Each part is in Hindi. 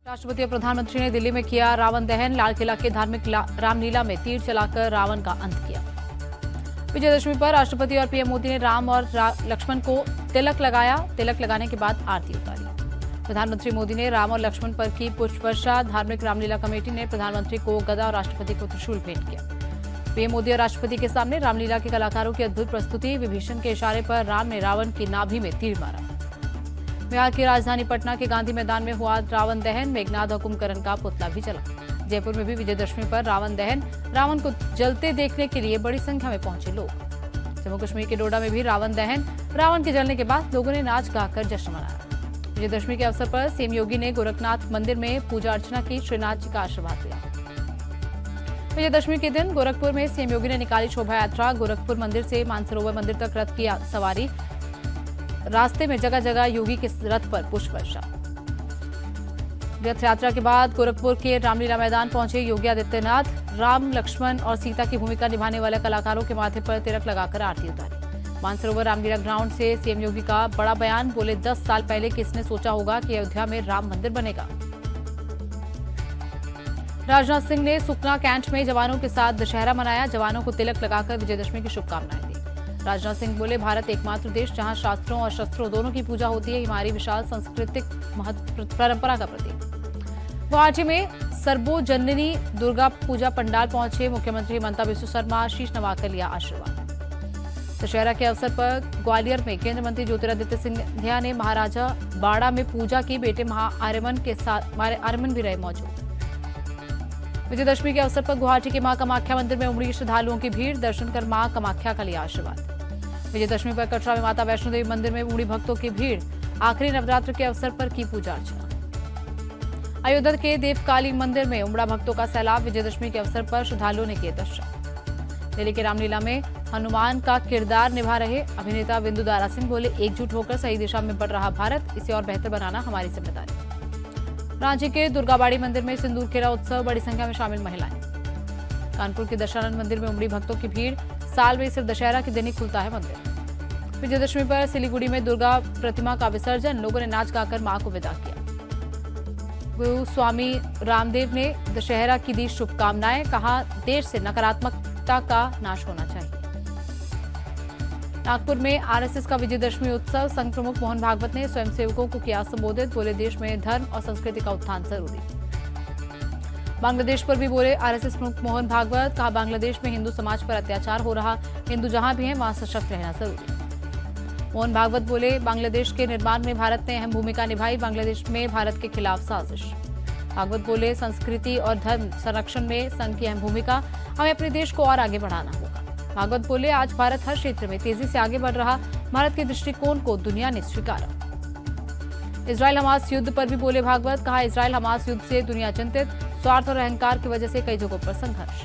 राष्ट्रपति और प्रधानमंत्री ने दिल्ली में किया रावण दहन। लाल किला के धार्मिक रामलीला में तीर चलाकर रावण का अंत किया। विजयदशमी पर राष्ट्रपति और पीएम मोदी ने राम और लक्ष्मण को तिलक लगाया। तिलक लगाने के बाद आरती उतारी। प्रधानमंत्री मोदी ने राम और लक्ष्मण पर की पुष्प वर्षा। धार्मिक रामलीला कमेटी ने प्रधानमंत्री को गदा और राष्ट्रपति को त्रिशूल भेंट किया। पीएम मोदी और राष्ट्रपति के सामने रामलीला के कलाकारों की अद्भुत प्रस्तुति। विभीषण के इशारे पर राम ने रावण की नाभि में तीर मारा। बिहार की राजधानी पटना के गांधी मैदान में हुआ रावण दहन। मेघनाथ और कुंभकर्ण का पुतला भी जला। जयपुर में भी विजयदशमी पर रावण दहन। रावण को जलते देखने के लिए बड़ी संख्या में पहुंचे लोग। जम्मू कश्मीर के डोडा में भी रावण दहन। रावण के जलने के बाद लोगों ने नाच गाकर जश्न मनाया। विजयदशमी के अवसर पर सीएम योगी ने गोरखनाथ मंदिर में पूजा अर्चना की। श्रीनाथ जी का आशीर्वाद लिया। विजयदशमी के दिन गोरखपुर में सीएम योगी ने निकाली शोभा यात्रा। गोरखपुर मंदिर से मानसरोवर मंदिर तक रथ की सवारी। रास्ते में जगह जगह योगी के रथ पर पुष्प वर्षा। रथ यात्रा के बाद गोरखपुर के रामलीला मैदान पहुंचे योगी आदित्यनाथ। राम, लक्ष्मण और सीता की भूमिका निभाने वाले कलाकारों के माथे पर तिलक लगाकर आरती उतारी। मानसरोवर रामलीला ग्राउंड से सीएम योगी का बड़ा बयान। बोले 10 साल पहले किसने सोचा होगा कि अयोध्या में राम मंदिर बनेगा। राजनाथ सिंह ने सुकना कैंट में जवानों के साथ दशहरा मनाया। जवानों को तिलक लगाकर विजयदशमी की शुभकामनाएं दी। राजनाथ सिंह बोले, भारत एकमात्र देश जहां शास्त्रों और शस्त्रों दोनों की पूजा होती है। हमारी विशाल सांस्कृतिक परंपरा का प्रतीक। गुवाहाटी में सर्वजननी दुर्गा पूजा पंडाल पहुंचे मुख्यमंत्री हिमंता बिस्वा शर्मा। शीश नवाकर लिया आशीर्वाद। दशहरा के अवसर पर ग्वालियर में केंद्रीय मंत्री ज्योतिरादित्य सिंधिया ने महाराजा बाड़ा में पूजा की। बेटे आर्यमन के साथ आर्यमन भी रहे मौजूद। विजयदशमी के अवसर पर गुवाहाटी के मां कामाख्या मंदिर में उमड़ी श्रद्धालुओं की भीड़। दर्शन कर मां कामाख्या का लिया आशीर्वाद। विजयदशमी पर कटरा में माता वैष्णो देवी मंदिर में उमड़ी भक्तों की भीड़। आखिरी नवरात्र के अवसर पर की पूजा अर्चना। अयोध्या के देवकाली मंदिर में उमड़ा भक्तों का सैलाब। विजयदशमी के अवसर पर श्रद्धालुओं ने किए दर्शन। दिल्ली के रामलीला में हनुमान का किरदार निभा रहे अभिनेता विंदु दारा सिंह बोले, एकजुट होकर सही दिशा में बढ़ रहा भारत, इसे और बेहतर बनाना हमारी जिम्मेदारी। रांची के दुर्गाबाड़ी मंदिर में सिंदूर खेरा उत्सव। बड़ी संख्या में शामिल महिलाएं। कानपुर के दशानंद मंदिर में उमड़ी भक्तों की भीड़। साल में सिर्फ दशहरा के दिन ही खुलता है मंदिर। विजयदशमी पर सिलीगुड़ी में दुर्गा प्रतिमा का विसर्जन। लोगों ने नाच गाकर मां को विदा किया। गुरु स्वामी रामदेव ने दशहरा की दी शुभकामनाएं। कहा, देश से नकारात्मकता का नाश होना चाहिए। नागपुर में आरएसएस का विजयदशमी उत्सव। संघ प्रमुख मोहन भागवत ने स्वयंसेवकों को किया संबोधित। बोले, देश में धर्म और संस्कृति का उत्थान जरूरी। बांग्लादेश पर भी बोले आरएसएस प्रमुख मोहन भागवत। कहा, बांग्लादेश में हिंदू समाज पर अत्याचार हो रहा। हिंदू जहां भी हैं वहां सशक्त रहना जरूरी। मोहन भागवत बोले, बांग्लादेश के निर्माण में भारत ने अहम भूमिका निभाई। बांग्लादेश में भारत के खिलाफ साजिश। भागवत बोले, संस्कृति और धर्म संरक्षण में संघ की अहम भूमिका। हमें अपने देश को और आगे बढ़ाना होगा। भागवत बोले, आज भारत हर क्षेत्र में तेजी से आगे बढ़ रहा। भारत के दृष्टिकोण को दुनिया ने स्वीकारा। इजराइल हमास युद्ध पर भी बोले भागवत। कहा, इजराइल हमास युद्ध से दुनिया चिंतित। स्वार्थ और अहंकार की वजह से कई जगहों पर संघर्ष।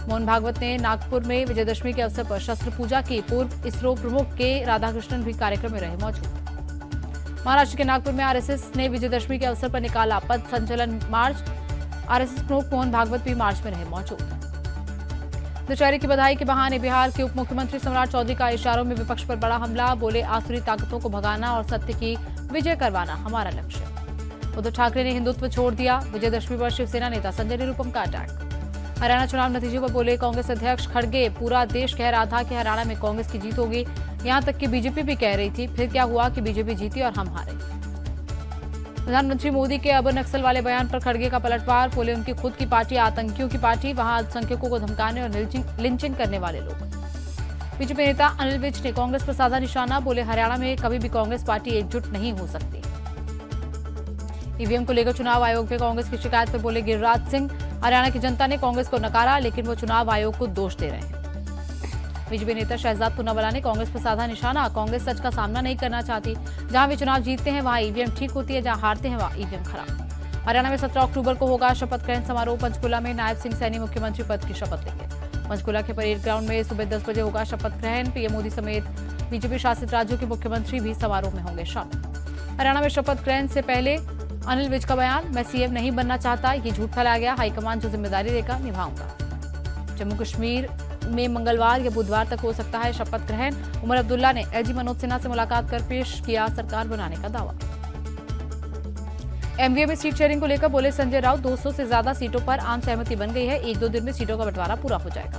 मोहन भागवत ने नागपुर में विजयदशमी के अवसर पर शस्त्र पूजा की। पूर्व इसरो प्रमुख के राधाकृष्णन भी कार्यक्रम में रहे मौजूद। महाराष्ट्र के नागपुर में आरएसएस ने विजयदशमी के अवसर पर निकाला पथ संचलन मार्च। आरएसएस प्रमुख मोहन भागवत भी मार्च में रहे मौजूद। दशहरे की बधाई के बहाने बिहार के उप मुख्यमंत्री सम्राट चौधरी का इशारों में विपक्ष पर बड़ा हमला। बोले, आसुरी ताकतों को भगाना और सत्य की विजय करवाना हमारा लक्ष्य। उद्धव ठाकरे ने हिंदुत्व छोड़ दिया। विजयदशमी पर शिवसेना नेता संजय निरुपम का अटैक। हरियाणा चुनाव नतीजों पर बोले कांग्रेस अध्यक्ष खड़गे, पूरा देश कह रहा था कि हरियाणा में कांग्रेस की जीत होगी। यहां तक कि बीजेपी भी कह रही थी। फिर क्या हुआ कि बीजेपी जीती और हम हारे। प्रधानमंत्री मोदी के अब नक्सल वाले बयान पर खड़गे का पलटवार। बोले, उनकी खुद की पार्टी आतंकियों की पार्टी, वहां अल्पसंख्यकों को धमकाने और लिंचिंग करने वाले लोग। बीजेपी नेता अनिल विज ने कांग्रेस पर साधा निशाना। बोले, हरियाणा में कभी भी कांग्रेस पार्टी एकजुट नहीं हो सकती। ईवीएम को लेकर चुनाव आयोग में कांग्रेस की शिकायत पर बोले गिरिराज सिंह, हरियाणा की जनता ने कांग्रेस को नकारा, लेकिन वो चुनाव आयोग को दोष दे रहे हैं। बीजेपी नेता शहजाद पूनावाला ने कांग्रेस पर साधा निशाना। कांग्रेस सच का सामना नहीं करना चाहती। जहां वे चुनाव जीतते हैं वहां ईवीएम ठीक होती है, जहां हारते हैं वहां ईवीएम खराब। हरियाणा में 17 अक्टूबर को होगा शपथ ग्रहण समारोह। पंचकुला में नायब सिंह सैनी मुख्यमंत्री पद की शपथ लेंगे। पंचकुला के परेड ग्राउंड में सुबह 10 बजे होगा शपथ ग्रहण। पीएम मोदी समेत बीजेपी शासित राज्यों के मुख्यमंत्री भी समारोह में होंगे शामिल। हरियाणा में शपथ ग्रहण से पहले अनिल विज का बयान, मैं सीएम नहीं बनना चाहता, ये झूठ फैलाया गया। हाईकमान जो जिम्मेदारी देगा निभाऊंगा। जम्मू कश्मीर में मंगलवार या बुधवार तक हो सकता है शपथ ग्रहण। उमर अब्दुल्ला ने एलजी मनोज सिन्हा से मुलाकात कर पेश किया सरकार बनाने का दावा। एमवीए में सीट शेयरिंग को लेकर बोले संजय राउत, 200 से ज्यादा सीटों पर आम सहमति बन गई है, 1-2 दिन में सीटों का बंटवारा पूरा हो जाएगा।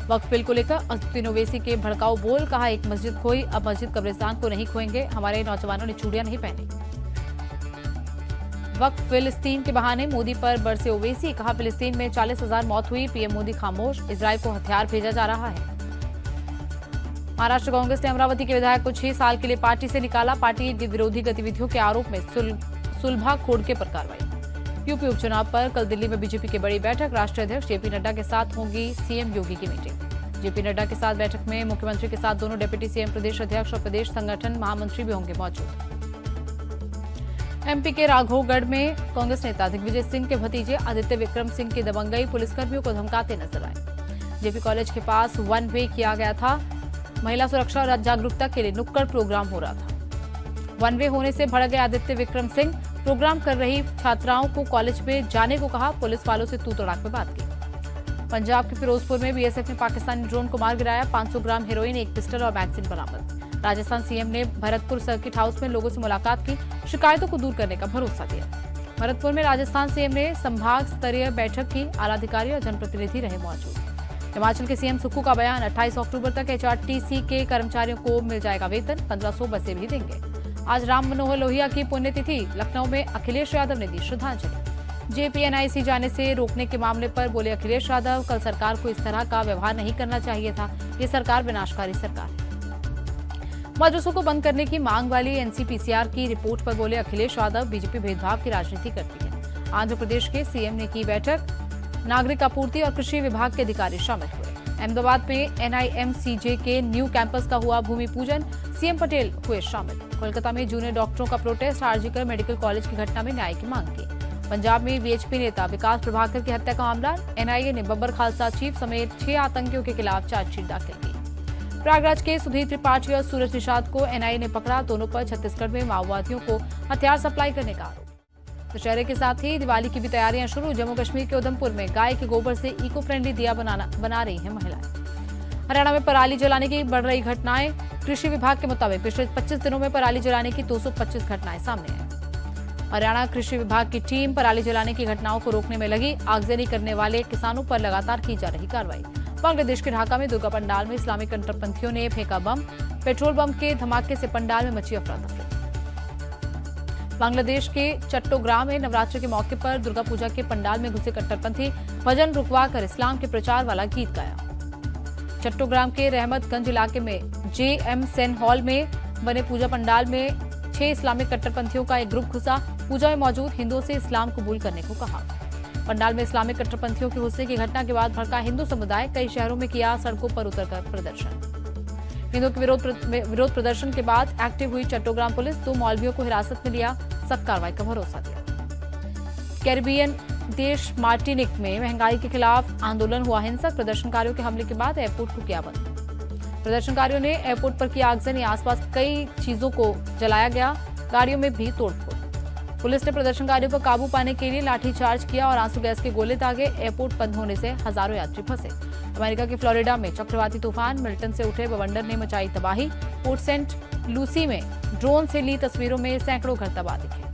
वक्फ बिल को लेकर असदुद्दीन ओवैसी के भड़काऊ बोल, कहा एक मस्जिद खोई, अब मस्जिद कब्रिस्तान को नहीं खोएंगे, हमारे नौजवानों ने चूड़ियां नहीं पहनी। वक्फ फिलिस्तीन के बहाने मोदी पर बरसे ओवैसी, कहा फिलिस्तीन में 40,000 मौत हुई, पीएम मोदी खामोश, इजराइल को हथियार भेजा जा रहा है। महाराष्ट्र कांग्रेस ने अमरावती के विधायक को 6 साल के लिए पार्टी से निकाला, पार्टी विरोधी गतिविधियों के आरोप में सुलभा खोड़के पर कार्रवाई। यूपी उपचुनाव पर कल दिल्ली में बीजेपी की बड़ी बैठक, राष्ट्रीय अध्यक्ष जेपी नड्डा के साथ होगी सीएम योगी की मीटिंग। जेपी नड्डा के साथ बैठक में मुख्यमंत्री के साथ दोनों डिप्टी सीएम, प्रदेश अध्यक्ष और प्रदेश संगठन महामंत्री भी होंगे मौजूद। एमपी के राघवगढ़ में कांग्रेस नेता दिग्विजय सिंह के भतीजे आदित्य विक्रम सिंह की दबंगई, पुलिसकर्मियों को धमकाते नजर आए। जेपी कॉलेज के पास 1 वे किया गया था, महिला सुरक्षा और जागरूकता के लिए नुक्कड़ प्रोग्राम हो रहा था। 1 वे होने से भड़क गए आदित्य विक्रम सिंह, प्रोग्राम कर रही छात्राओं को कॉलेज में जाने को कहा, पुलिस वालों से तू तड़ाक में बात की। पंजाब के फिरोजपुर में बीएसएफ ने पाकिस्तानी ड्रोन को मार गिराया, 500 ग्राम हेरोइन, 1 पिस्टल और मैगजीन बरामद। राजस्थान सीएम ने भरतपुर सर्किट हाउस में लोगों से मुलाकात की, शिकायतों को दूर करने का भरोसा दिया। भरतपुर में राजस्थान सीएम ने संभाग स्तरीय बैठक की, आलाधिकारी और जनप्रतिनिधि रहे मौजूद। हिमाचल के सीएम सुक्खू का बयान, 28 अक्टूबर तक एचआरटीसी के कर्मचारियों को मिल जाएगा वेतन, 1500 बसें भी देंगे। आज राम मनोहर लोहिया की पुण्यतिथि, लखनऊ में अखिलेश यादव ने दी श्रद्धांजलि। जेपीएनआईसी जाने से रोकने के मामले पर बोले अखिलेश यादव, कल सरकार को इस तरह का व्यवहार नहीं करना चाहिए था, ये सरकार विनाशकारी सरकार है। मजूसों को बंद करने की मांग वाली एनसीपीसीआर की रिपोर्ट पर बोले अखिलेश यादव, बीजेपी भेदभाव की राजनीति करती है। आंध्र प्रदेश के सीएम ने की बैठक, नागरिक आपूर्ति और कृषि विभाग के अधिकारी शामिल हुए। अहमदाबाद में एनआईएमसीजे के न्यू कैंपस का हुआ भूमि पूजन, सीएम पटेल हुए शामिल। कोलकाता में जूनियर डॉक्टरों का प्रोटेस्ट, आरजीकर मेडिकल कॉलेज की घटना में न्याय की मांग की। पंजाब में वीएचपी नेता विकास प्रभाकर की हत्या का मामला, एनआईए ने बब्बर खालसा चीफ समेत 6 आतंकियों के खिलाफ चार्जशीट दाखिल की। प्रयागराज के सुधीर त्रिपाठी और सूरज निषाद को एनआईए ने पकड़ा, दोनों पर छत्तीसगढ़ में माओवादियों को हथियार सप्लाई करने का आरोप। दशहरे के साथ ही दिवाली की भी तैयारियां शुरू, जम्मू कश्मीर के उधमपुर में गाय के गोबर से इको फ्रेंडली दिया बना रही हैं महिलाएं। हरियाणा में पराली जलाने की बढ़ रही घटनाएं, कृषि विभाग के मुताबिक पिछले 25 दिनों में पराली जलाने की 225 घटनाएं सामने आई। हरियाणा कृषि विभाग की टीम पराली जलाने की घटनाओं को रोकने में लगी, आगजनी करने वाले किसानों पर लगातार की जा रही कार्रवाई। बांग्लादेश के ढाका में दुर्गा पंडाल में इस्लामिक कट्टरपंथियों ने फेंका बम, पेट्रोल बम के धमाके से पंडाल में मची अफरा तफरी। बांग्लादेश के चट्टोग्राम में नवरात्र के मौके पर दुर्गा पूजा के पंडाल में घुसे कट्टरपंथी, भजन रुकवाकर इस्लाम के प्रचार वाला गीत गाया। चट्टोग्राम के रहमतगंज इलाके में जेएम सेन हॉल में बने पूजा पंडाल में 6 इस्लामिक कट्टरपंथियों का एक ग्रुप घुसा, पूजा में मौजूद हिंदुओं से इस्लाम कबूल करने को कहा। पंडाल में इस्लामिक कट्टरपंथियों के घुसने की घटना के बाद भड़का हिंदू समुदाय, कई शहरों में किया सड़कों पर उतरकर प्रदर्शन। हिंदुओं के विरोध प्रदर्शन के बाद एक्टिव हुई चट्टोग्राम पुलिस, 2 मौलवियों को हिरासत में लिया, सख्त कार्रवाई का भरोसा दिया। कैरिबियन देश मार्टिनिक में महंगाई के खिलाफ आंदोलन हुआ हिंसक, प्रदर्शनकारियों के हमले के बाद एयरपोर्ट को किया बंद। प्रदर्शनकारियों ने एयरपोर्ट पर किया आगजनी, आसपास कई चीजों को जलाया गया, गाड़ियों में भी तोड़फोड़। पुलिस ने प्रदर्शनकारियों पर काबू पाने के लिए लाठीचार्ज किया और आंसू गैस के गोले दागे। एयरपोर्ट बंद होने से हजारों यात्री फंसे। अमेरिका के फ्लोरिडा में चक्रवाती तूफान मिल्टन से उठे बवंडर ने मचाई तबाही, पोर्ट सेंट लूसी में ड्रोन से ली तस्वीरों में सैकड़ों घर तबाह दिखे।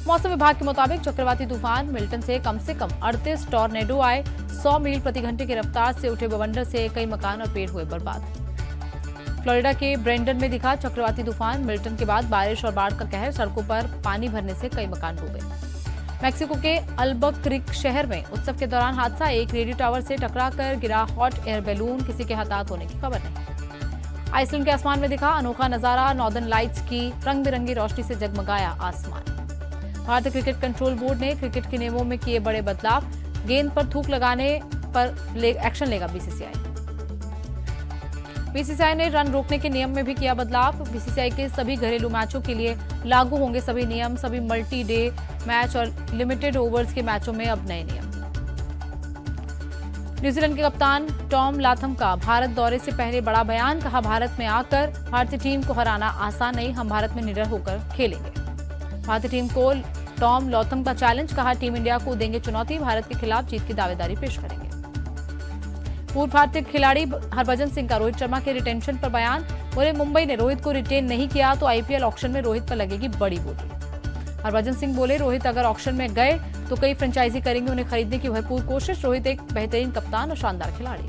मौसम विभाग के मुताबिक चक्रवाती तूफान मिल्टन से कम 38 टॉर्नेडो आए, 100 मील प्रति घंटे की रफ्तार से उठे बवंडर से कई मकान और पेड़ हुए बर्बाद। फ्लोरिडा के ब्रेंडन में दिखा चक्रवाती तूफान मिल्टन के बाद बारिश और बाढ़ का कहर, सड़कों पर पानी भरने से कई मकान डूबे। मैक्सिको के अल्बकरिक शहर में उत्सव के दौरान हादसा, एक रेडियो टावर से टकराकर गिरा हॉट एयर बैलून, किसी के हताहत होने की खबर नहीं। आइसलैंड के आसमान में दिखा अनोखा नजारा, नॉर्दर्न लाइट्स की रंग बिरंगी रोशनी से जगमगाया आसमान। भारतीय क्रिकेट कंट्रोल बोर्ड ने क्रिकेट के नियमों में किए बड़े बदलाव, गेंद पर थूक लगाने पर एक्शन लेगा बीसीसीआई। बीसीसीआई ने रन रोकने के नियम में भी किया बदलाव, बीसीसीआई के सभी घरेलू मैचों के लिए लागू होंगे सभी नियम, सभी मल्टी डे मैच और लिमिटेड ओवर्स के मैचों में अब नए नियम। न्यूजीलैंड के कप्तान टॉम लाथम का भारत दौरे से पहले बड़ा बयान, कहा भारत में आकर भारतीय टीम को हराना आसान नहीं, हम भारत में निडर होकर खेलेंगे। भारतीय टीम को टॉम लाथम का चैलेंज, कहा टीम इंडिया को देंगे चुनौती, भारत के खिलाफ जीत की दावेदारी पेश करेंगे। पूर्व भारतीय खिलाड़ी हरभजन सिंह का रोहित शर्मा के रिटेंशन पर बयान, बोले मुंबई ने रोहित को रिटेन नहीं किया तो आईपीएल ऑक्शन में रोहित पर लगेगी बड़ी बोली। हरभजन सिंह बोले, रोहित अगर ऑक्शन में गए तो कई फ्रेंचाइजी करेंगे, उन्हें खरीदने की भरपूर कोशिश। रोहित एक बेहतरीन कप्तान और शानदार खिलाड़ी।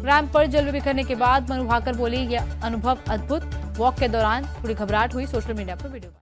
रैंप पर जल बिखरने के बाद मनु भाकर बोली, यह अनुभव अद्भुत। वॉक के दौरान थोड़ी घबराहट हुई। सोशल मीडिया पर वीडियो